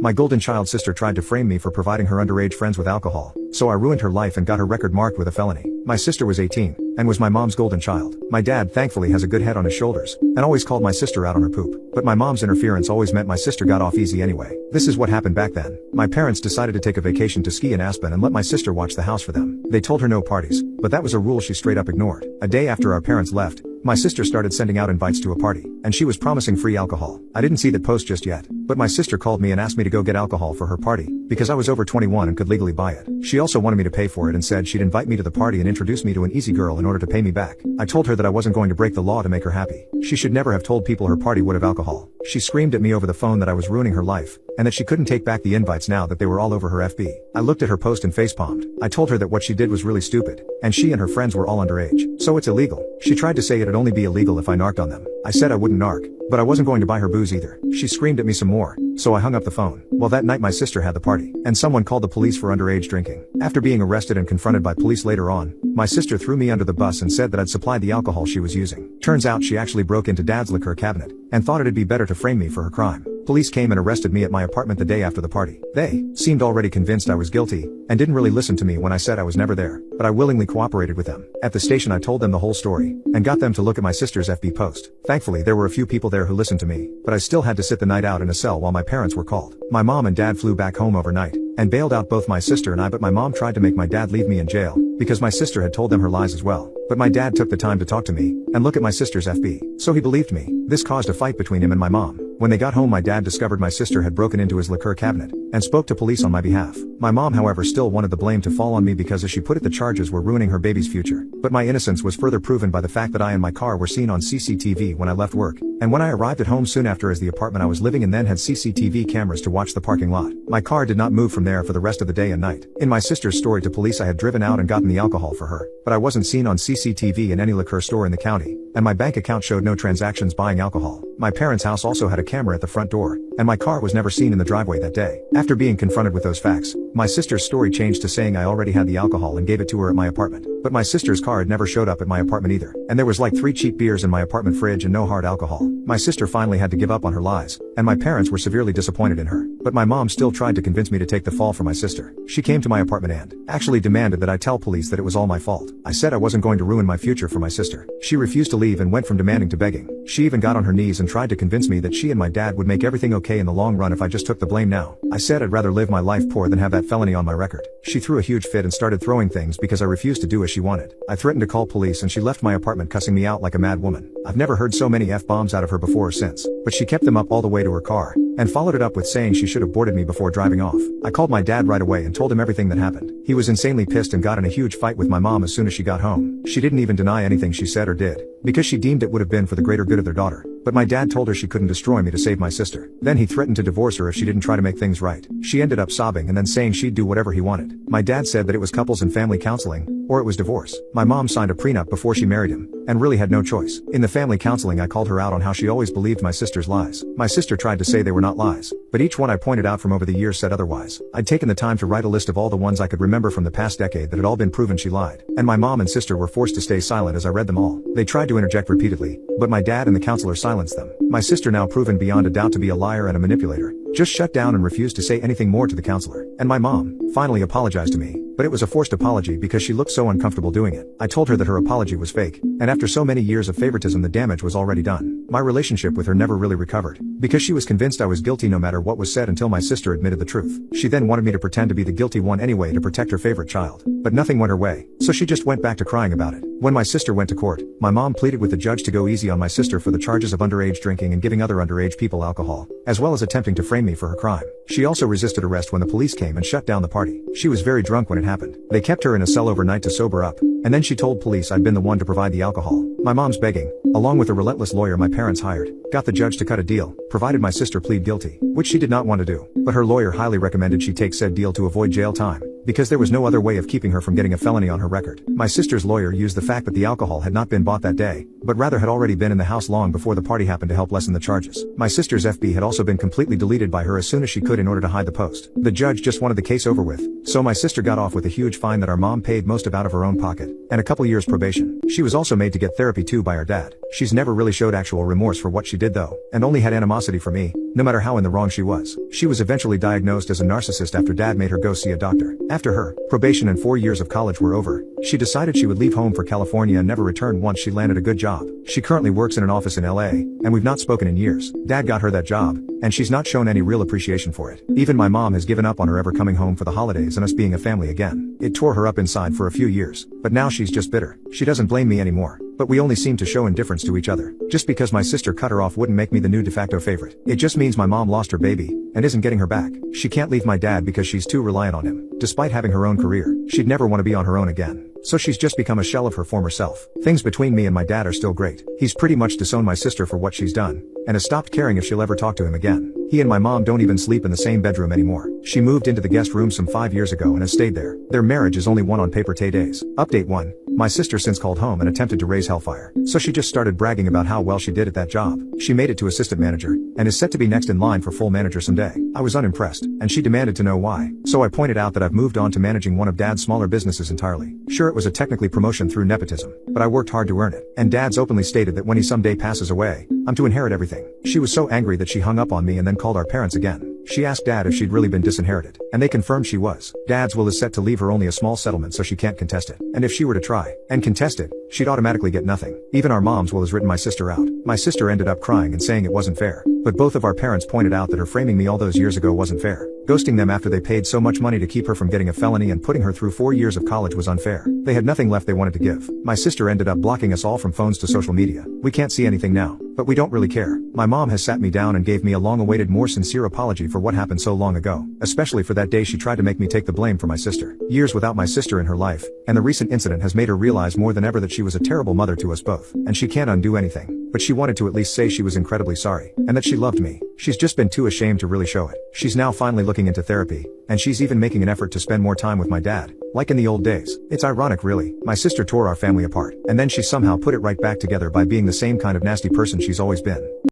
My golden child sister tried to frame me for providing her underage friends with alcohol, so I ruined her life and got her record marked with a felony. My sister was 18, and was my mom's golden child. My dad thankfully has a good head on his shoulders, and always called my sister out on her poop. But my mom's interference always meant my sister got off easy anyway. This is what happened back then. My parents decided to take a vacation to ski in Aspen and let my sister watch the house for them. They told her no parties, but that was a rule she straight up ignored. A day after our parents left, my sister started sending out invites to a party, and she was promising free alcohol. I didn't see that post just yet, but my sister called me and asked me to go get alcohol for her party, because I was over 21 and could legally buy it. She also wanted me to pay for it and said she'd invite me to the party and introduce me to an easy girl in order to pay me back. I told her that I wasn't going to break the law to make her happy. She should never have told people her party would have alcohol. She screamed at me over the phone that I was ruining her life, and that she couldn't take back the invites now that they were all over her FB. I looked at her post and facepalmed. I told her that what she did was really stupid, and she and her friends were all underage, so it's illegal. She tried to say it'd only be illegal if I narked on them. I said I wouldn't narc, but I wasn't going to buy her booze either. She screamed at me some more, so I hung up the phone. Well, that night my sister had the party, and someone called the police for underage drinking. After being arrested and confronted by police later on, my sister threw me under the bus and said that I'd supplied the alcohol she was using. Turns out she actually broke into Dad's liquor cabinet, and thought it'd be better to frame me for her crime. Police came and arrested me at my apartment the day after the party. They seemed already convinced I was guilty, and didn't really listen to me when I said I was never there, but I willingly cooperated with them. At the station I told them the whole story, and got them to look at my sister's FB post. Thankfully there were a few people there who listened to me, but I still had to sit the night out in a cell while my parents were called. My mom and dad flew back home overnight, and bailed out both my sister and I, but my mom tried to make my dad leave me in jail, because my sister had told them her lies as well. But my dad took the time to talk to me, and look at my sister's FB, so he believed me. This caused a fight between him and my mom. When they got home my dad discovered my sister had broken into his liquor cabinet, and spoke to police on my behalf. My mom however still wanted the blame to fall on me because as she put it the charges were ruining her baby's future. But my innocence was further proven by the fact that I and my car were seen on CCTV when I left work, and when I arrived at home soon after, as the apartment I was living in then had CCTV cameras to watch the parking lot. My car did not move from there for the rest of the day and night. In my sister's story to police I had driven out and gotten the alcohol for her, but I wasn't seen on CCTV in any liquor store in the county, and my bank account showed no transactions buying alcohol. My parents' house also had a camera at the front door, and my car was never seen in the driveway that day. After being confronted with those facts, my sister's story changed to saying I already had the alcohol and gave it to her at my apartment. But my sister's car had never showed up at my apartment either, and there was like 3 cheap beers in my apartment fridge and no hard alcohol. My sister finally had to give up on her lies, and my parents were severely disappointed in her. But my mom still tried to convince me to take the fall for my sister. She came to my apartment and actually demanded that I tell police that it was all my fault. I said I wasn't going to ruin my future for my sister. She refused to leave and went from demanding to begging. She even got on her knees and tried to convince me that she and my dad would make everything okay in the long run if I just took the blame now. I said I'd rather live my life poor than have that felony on my record. She threw a huge fit and started throwing things because I refused to do as she wanted. I threatened to call police and she left my apartment cussing me out like a mad woman. I've never heard so many F-bombs out of her before or since, but she kept them up all the way to her car, and followed it up with saying she should have boarded me before driving off. I called my dad right away and told him everything that happened. He was insanely pissed and got in a huge fight with my mom as soon as she got home. She didn't even deny anything she said or did, because she deemed it would have been for the greater good of their daughter. But my dad told her she couldn't destroy me to save my sister. Then he threatened to divorce her if she didn't try to make things right. She ended up sobbing and then saying she'd do whatever he wanted. My dad said that it was couples and family counseling, or it was divorce. My mom signed a prenup before she married him, and really had no choice. In the family counseling I called her out on how she always believed my sister's lies. My sister tried to say they were not lies, but each one I pointed out from over the years said otherwise. I'd taken the time to write a list of all the ones I could remember from the past decade that had all been proven she lied, and my mom and sister were forced to stay silent as I read them all. They tried to interject repeatedly, but my dad and the counselor silenced them. My sister, now proven beyond a doubt to be a liar and a manipulator, just shut down and refused to say anything more to the counselor. And my mom finally apologized to me, but it was a forced apology because she looked so uncomfortable doing it. I told her that her apology was fake, and after so many years of favoritism the damage was already done. My relationship with her never really recovered, because she was convinced I was guilty no matter what was said until my sister admitted the truth. She then wanted me to pretend to be the guilty one anyway to protect her favorite child. But nothing went her way, so she just went back to crying about it. When my sister went to court, my mom pleaded with the judge to go easy on my sister for the charges of underage drinking and giving other underage people alcohol, as well as attempting to frame me for her crime. She also resisted arrest when the police came and shut down the party. She was very drunk when it happened. They kept her in a cell overnight to sober up, and then she told police I'd been the one to provide the alcohol. My mom's begging, along with a relentless lawyer my parents hired, got the judge to cut a deal, provided my sister plead guilty, which she did not want to do, but her lawyer highly recommended she take said deal to avoid jail time. because there was no other way of keeping her from getting a felony on her record. My sister's lawyer used the fact that the alcohol had not been bought that day, but rather had already been in the house long before the party happened to help lessen the charges. My sister's FB had also been completely deleted by her as soon as she could in order to hide the post. The judge just wanted the case over with, so my sister got off with a huge fine that our mom paid most of out of her own pocket, and a couple years probation. She was also made to get therapy too by her dad. She's never really showed actual remorse for what she did though, and only had animosity for me, no matter how in the wrong she was. She was eventually diagnosed as a narcissist after dad made her go see a doctor. After her probation and 4 years of college were over, she decided she would leave home for California and never return once she landed a good job. She currently works in an office in LA, and we've not spoken in years. Dad got her that job, and she's not shown any real appreciation for it. Even my mom has given up on her ever coming home for the holidays and us being a family again. It tore her up inside for a few years, but now she's just bitter. She doesn't blame me anymore, but we only seem to show indifference to each other. Just because my sister cut her off wouldn't make me the new de facto favorite. It just means my mom lost her baby, and isn't getting her back. She can't leave my dad because she's too reliant on him. Despite having her own career, she'd never want to be on her own again. So she's just become a shell of her former self. Things between me and my dad are still great. He's pretty much disowned my sister for what she's done, and has stopped caring if she'll ever talk to him again. He and my mom don't even sleep in the same bedroom anymore. She moved into the guest room some 5 years ago and has stayed there. Their marriage is only one on paper days. Update 1. My sister since called home and attempted to raise hellfire. So she just started bragging about how well she did at that job. She made it to assistant manager, and is set to be next in line for full manager someday. I was unimpressed, and she demanded to know why. So I pointed out that I've moved on to managing one of dad's smaller businesses entirely. Sure, it was a technically promotion through nepotism, but I worked hard to earn it. And dad's openly stated that when he someday passes away, I'm to inherit everything. She was so angry that she hung up on me and then called our parents again. She asked dad if she'd really been disinherited, and they confirmed she was. Dad's will is set to leave her only a small settlement so she can't contest it. And if she were to try and contest it, she'd automatically get nothing. Even our mom's will has written my sister out. My sister ended up crying and saying it wasn't fair, but both of our parents pointed out that her framing me all those years ago wasn't fair. Ghosting them after they paid so much money to keep her from getting a felony and putting her through 4 years of college was unfair. They had nothing left they wanted to give. My sister ended up blocking us all from phones to social media. We can't see anything now, but we don't really care. My mom has sat me down and gave me a long-awaited, more sincere apology for what happened so long ago, especially for that day she tried to make me take the blame for my sister. Years without my sister in her life, and the recent incident has made her realize more than ever that she was a terrible mother to us both, and she can't undo anything. But she wanted to at least say she was incredibly sorry, and that she loved me. She's just been too ashamed to really show it. She's now finally looking into therapy, and she's even making an effort to spend more time with my dad, like in the old days. It's ironic really. My sister tore our family apart, and then she somehow put it right back together by being the same kind of nasty person she's always been.